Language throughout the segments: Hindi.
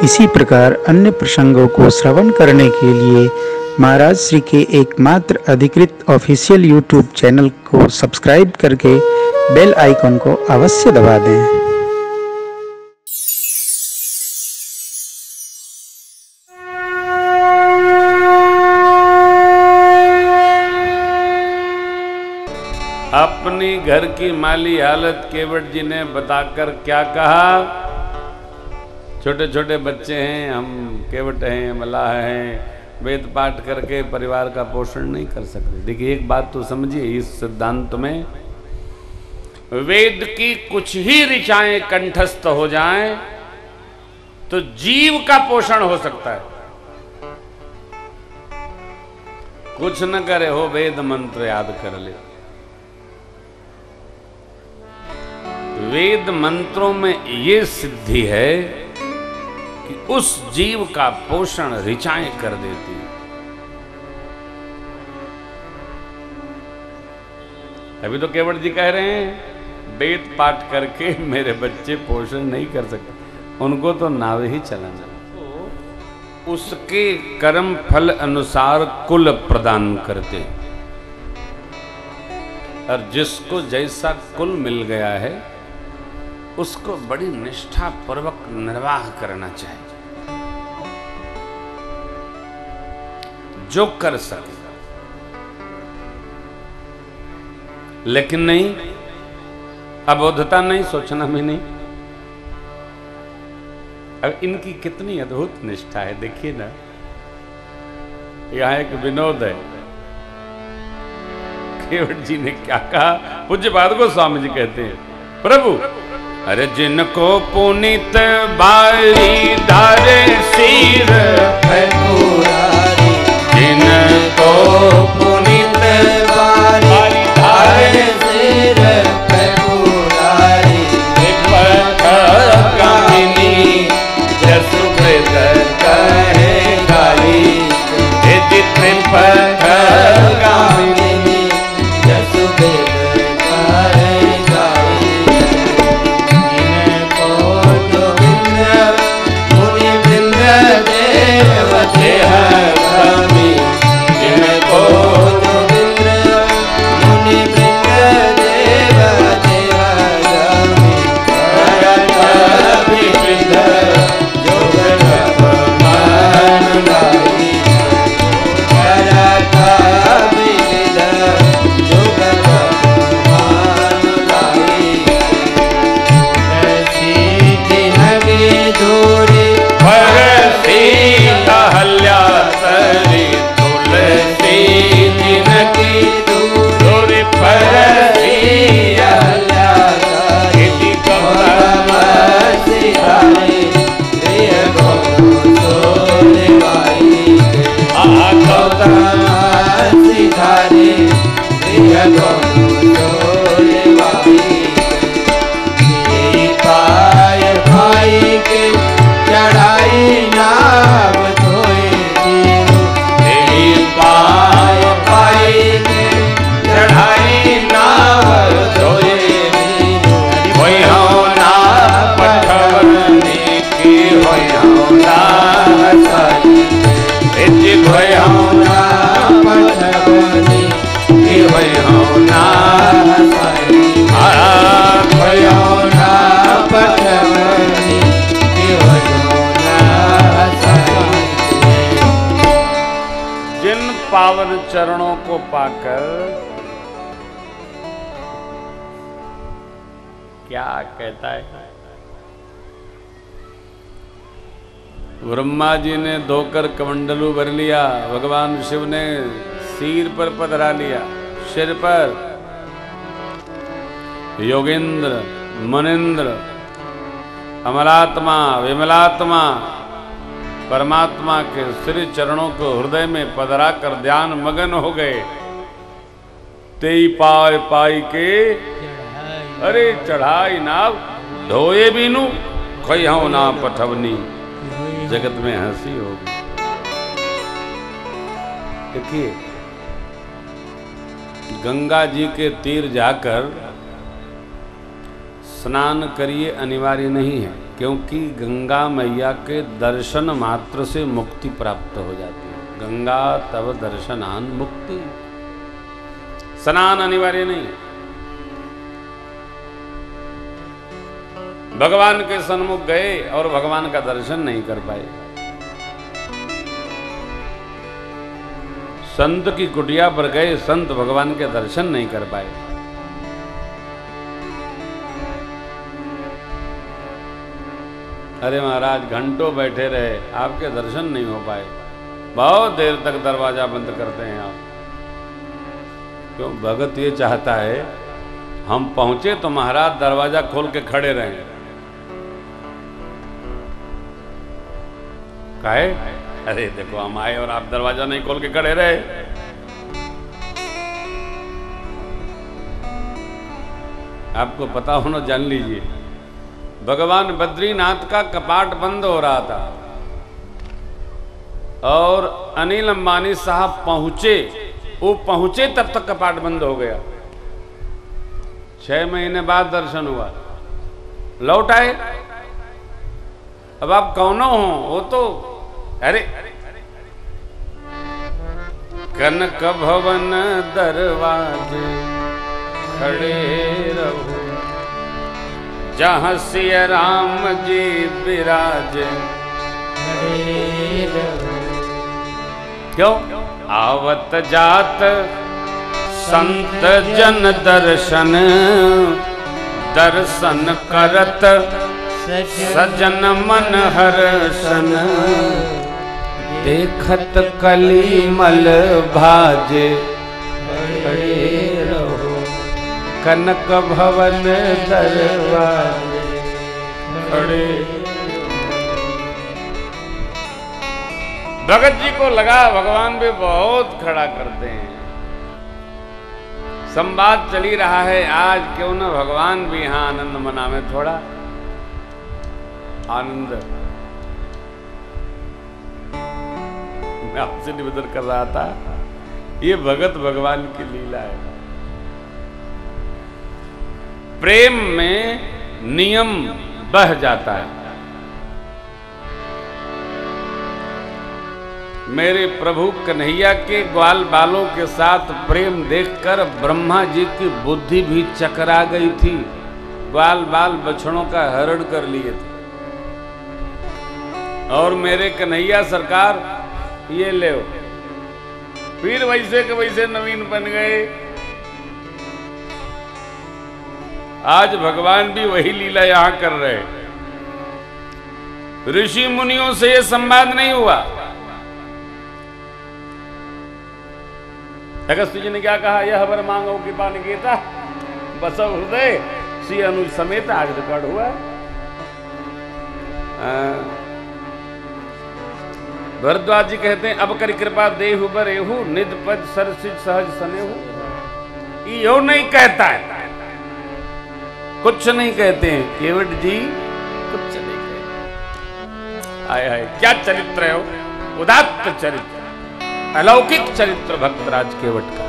इसी प्रकार अन्य प्रसंगों को श्रवण करने के लिए महाराज श्री के एकमात्र अधिकृत ऑफिशियल यूट्यूब चैनल को सब्सक्राइब करके बेल आइकन को अवश्य दबा दें। अपनी घर की माली हालत केवट जी ने बताकर क्या कहा, छोटे छोटे बच्चे हैं, हम केवट हैं, मल्लाह हैं, वेद पाठ करके परिवार का पोषण नहीं कर सकते। देखिए एक बात तो समझिए, इस सिद्धांत में वेद की कुछ ही ऋचाएं कंठस्थ हो जाएं तो जीव का पोषण हो सकता है। कुछ न करे हो वेद मंत्र याद कर ले। वेद मंत्रों में ये सिद्धि है कि उस जीव का पोषण ऋचाएं कर देती। अभी तो केवट जी कह रहे हैं वेद पाठ करके मेरे बच्चे पोषण नहीं कर सकते, उनको तो नावे ही चलाना। तो उसके कर्म फल अनुसार कुल प्रदान करते, और जिसको जैसा कुल मिल गया है उसको बड़ी निष्ठा पूर्वक निर्वाह करना चाहिए, जो कर सके। लेकिन नहीं, अबोधता नहीं, सोचना भी नहीं। अब इनकी कितनी अद्भुत निष्ठा है, देखिए ना। यहां एक विनोद है, केवट जी ने क्या कहा, पूज्य पाद गोस्वामी जी कहते हैं, प्रभु अरे जिनको पुनीत बारी धारे सिर है पुरारी, जिनको पुनीत बारी धारे सिर है पुरारी, कामिनी जसुप्रद कहे गाली, यदि त्रिपथ कामिनी जसुप्रद कहे गाली, पावन चरणों को पाकर क्या कहता है, ब्रह्मा जी ने धोकर कमंडलू भर लिया, भगवान शिव ने सिर पर पधरा लिया, सिर पर योगेंद्र मुनिंद्र अमलात्मा विमलात्मा परमात्मा के श्री चरणों को हृदय में पधरा कर ध्यान मगन हो गए। तेई पाय पाई के अरे चढ़ाई नाव धोए बीनू कहो ना पठवनी, जगत में हंसी होगी। देखिए गंगा जी के तीर जाकर स्नान करिए अनिवार्य नहीं है, क्योंकि गंगा मैया के दर्शन मात्र से मुक्ति प्राप्त हो जाती है। गंगा तब दर्शनान मुक्ति, स्नान अनिवार्य नहीं। भगवान के सन्मुख गए और भगवान का दर्शन नहीं कर पाए। संत की कुटिया पर गए, संत भगवान के दर्शन नहीं कर पाए। अरे महाराज घंटों बैठे रहे, आपके दर्शन नहीं हो पाए, बहुत देर तक दरवाजा बंद करते हैं आप। क्यों? भगत ये चाहता है हम पहुंचे तो महाराज दरवाजा खोल के खड़े रहें। काहे? अरे देखो हम आए और आप दरवाजा नहीं खोल के खड़े रहे। आपको पता हो ना, जान लीजिए, भगवान बद्रीनाथ का कपाट बंद हो रहा था और अनिल अंबानी साहब पहुंचे। वो पहुंचे तब तक कपाट बंद हो गया। 6 महीने बाद दर्शन हुआ, लौट आए। अब आप कौन हो? वो तो अरे कनक भवन दरवाजे खड़े रहो, जहां सिया राम जी विराजे खड़े रहो। क्यों? आवत जात संत जन दर्शन, दर्शन करत सजन मन हर्षन, देखत कली मल भाजे खड़े रहो, कनक भवन दरवाजे खड़े। भगत जी को लगा भगवान भी बहुत खड़ा करते हैं। संवाद चल ही रहा है, आज क्यों न भगवान भी यहां आनंद मनावे, थोड़ा आनंद। मैं आपसे निवेदन कर रहा था, ये भगत भगवान की लीला है। प्रेम में नियम बह जाता है। मेरे प्रभु कन्हैया के ग्वाल बालों के साथ प्रेम देखकर ब्रह्मा जी की बुद्धि भी चकरा गई थी। ग्वाल बाल बछड़ों का हरण कर लिए थे और मेरे कन्हैया सरकार ये ले फिर वैसे के वैसे नवीन बन गए। आज भगवान भी वही लीला यहां कर रहे। ऋषि मुनियों से यह संवाद नहीं हुआ। अगस्त्य जी ने क्या कहा? यह वर मांगो की पान गीता बसव हृदय श्री अनुज समेत, आज रिकॉर्ड हुआ। भरद्वाज जी कहते हैं, अब कर कृपा देहु बरेहु, निज पद सरसिज सहज सनेहु। यो नहीं कहता है, कुछ नहीं कहते हैं केवट जी, कुछ नहीं कहते। आए हाय क्या चरित्र है वो, उदात्त चरित्र, अलौकिक चरित्र भक्तराज केवट का।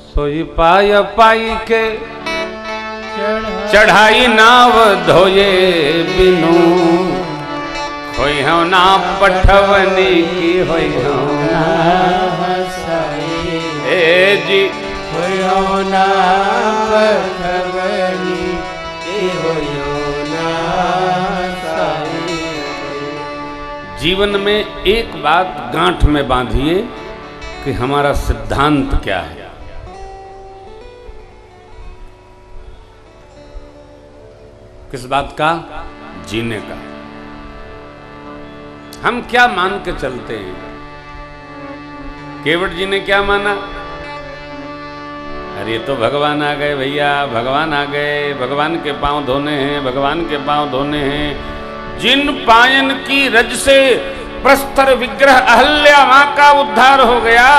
सोई पाय पाई के चढ़ाई नाव धोये बिनु, खोई हो ना पठवनी की होई हो ना हसाई। ए जी खोई हो ना पठवनी की होई हो ना हसाई। जीवन में एक बात गांठ में बांधिए कि हमारा सिद्धांत क्या है। किस बात का? जीने का। हम क्या मान के चलते हैं? केवट जी ने क्या माना? अरे तो भगवान आ गए भैया, भगवान आ गए, भगवान के पांव धोने हैं, भगवान के पांव धोने हैं। जिन पायन की रज से प्रस्तर विग्रह अहल्या मां का उद्धार हो गया,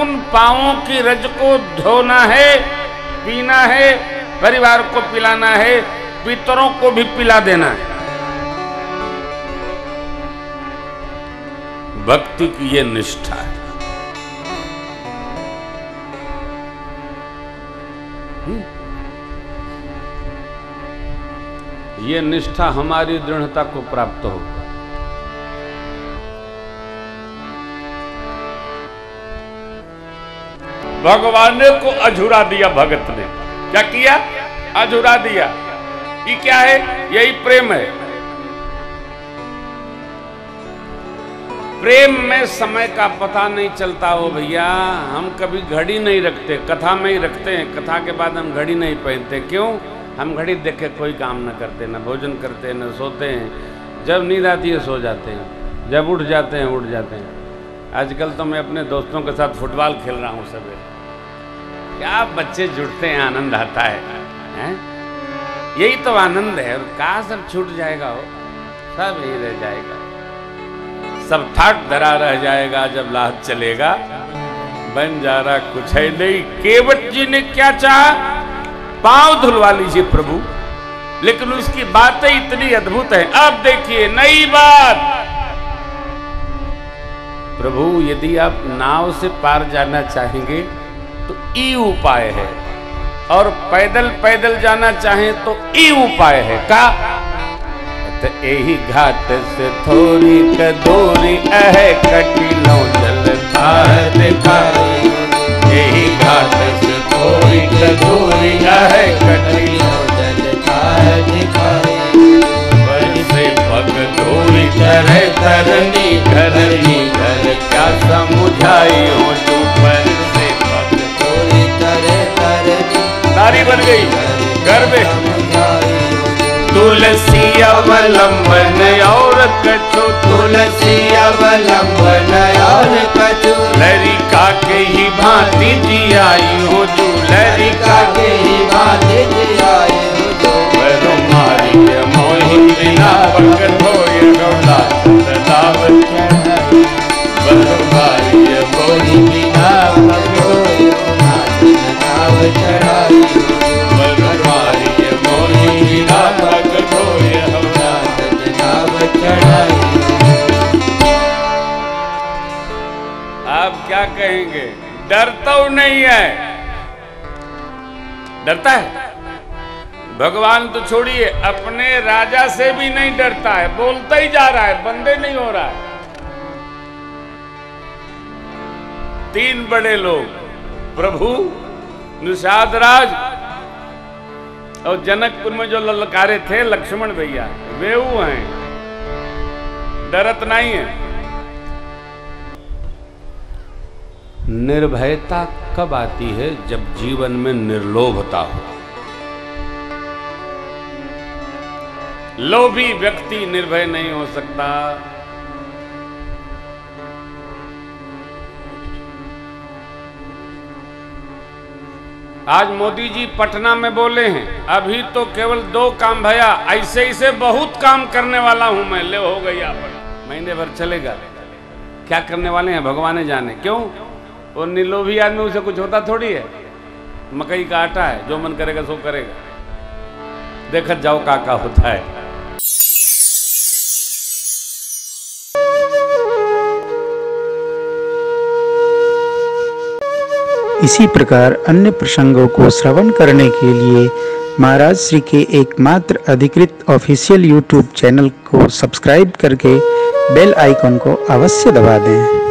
उन पांवों की रज को धोना है, पीना है, परिवार को पिलाना है, पितरों को भी पिला देना है। भक्ति की ये निष्ठा है। ये निष्ठा हमारी दृढ़ता को प्राप्त हो। भगवान ने को अझुरा दिया, भगत ने क्या किया? अझुरा दिया। ये क्या है? यही प्रेम है। प्रेम में समय का पता नहीं चलता हो भैया। हम कभी घड़ी नहीं रखते, कथा में ही रखते हैं। कथा के बाद हम घड़ी नहीं पहनते। क्यों? हम घड़ी देख के कोई काम न करते, न भोजन करते, न सोते हैं। जब नींद आती है सो जाते हैं, जब उठ जाते हैं उठ जाते हैं। आजकल तो मैं अपने दोस्तों के साथ फुटबॉल खेल रहा हूँ सवेरे। क्या बच्चे जुड़ते हैं, आनंद आता है? यही तो आनंद है। और कहाँ सब छूट जाएगा हो, सब यही रह जाएगा। सब ठाट धरा रह जाएगा जब लात चलेगा। बन जा रहा कुछ है नहीं। केवट जी ने क्या चाहा? पांव धुलवा लीजिए प्रभु, लेकिन उसकी बातें इतनी अद्भुत है। अब देखिए नई बात। प्रभु यदि आप नाव से पार जाना चाहेंगे तो ई उपाय है, और पैदल पैदल जाना चाहें तो ई उपाय है। का यही घाट से थोड़ी कदूरी कटिलो जल थार दिखाई। यही घाट से थोड़ी कदूरी कटिलो जल थार दिखाई। बरसे पग धूरी तरह तरनी धरनी धर क्या समुझाई हो तू। बरसे पग धूरी तरह तरनी नारी बन गई घर में। तुलसी अवलंबन और कछु, तुलसी अवलंबन और कछु। लरिका के ही भांति जियाई हो जो, लरिका के ही भांति जियाई हो जो। बरु मारी मोहि बिना पग धोय गौला सदाव चढ़ाई। बरु मारी मोहि बिना पग धोय गौला सदाव चढ़ाई। बरु मारी मोहि बिना पग धोय गौला सदाव चढ़ाई। आप क्या कहेंगे? डरता नहीं है? डरता है? भगवान तो छोड़िए, अपने राजा से भी नहीं डरता है। बोलता ही जा रहा है, बंदे नहीं हो रहा है। 3 बड़े लोग, प्रभु, निषाद राज और जनकपुर में जो ललकारे थे लक्ष्मण भैया, वे वो हैं। डरत नहीं है। निर्भयता कब आती है? जब जीवन में निर्लोभता हो। लोभी व्यक्ति निर्भय नहीं हो सकता। आज मोदी जी पटना में बोले हैं, अभी तो केवल 2 काम भैया, ऐसे ऐसे बहुत काम करने वाला हूं मैं। ले हो गई आप, महीने भर चलेगा। क्या करने वाले हैं भगवान ने जाने। क्यों? वो निर्लोभी आदमी, उसे कुछ होता थोड़ी है। मकई का आटा है, जो मन करेगा सो करेगा। देखत जाओ का होता है। इसी प्रकार अन्य प्रसंगों को श्रवण करने के लिए महाराज श्री के एकमात्र अधिकृत ऑफिशियल YouTube चैनल को सब्सक्राइब करके बेल आइकन को अवश्य दबा दें।